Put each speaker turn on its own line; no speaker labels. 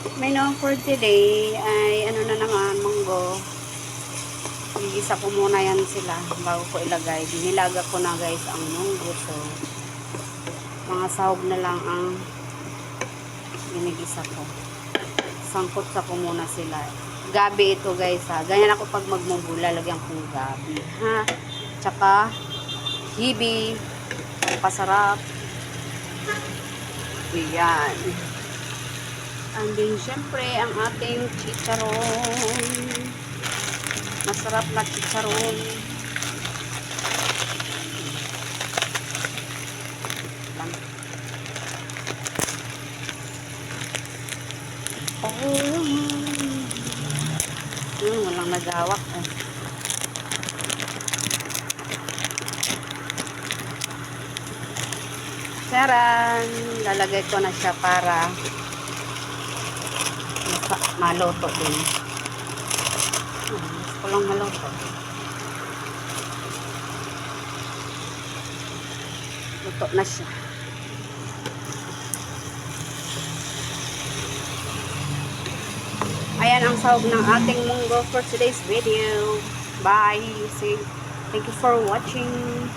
Menu for today ay ano na naman, munggo. Igisa ko muna yan sila bago ko ilagay. Nilaga ko na guys ang munggo. So, mga sahog na lang ang ginigisa ko. Sangkot sa ko muna sila. Gabi ito guys ha. Ganyan ako pag magmunggo, lalagyan kong gabi. Ha? Tsaka, hibi. Pasarap. Ayan. And then, syempre, ang ating chicharon. Masarap na chicharon. Walang nagawak eh. Saran, lalagay ko na siya para maluto din. Gusto ko lang maluto. Luto na siya. Ayan ang sahog ng ating munggo for today's video. Bye. See. Thank you for watching.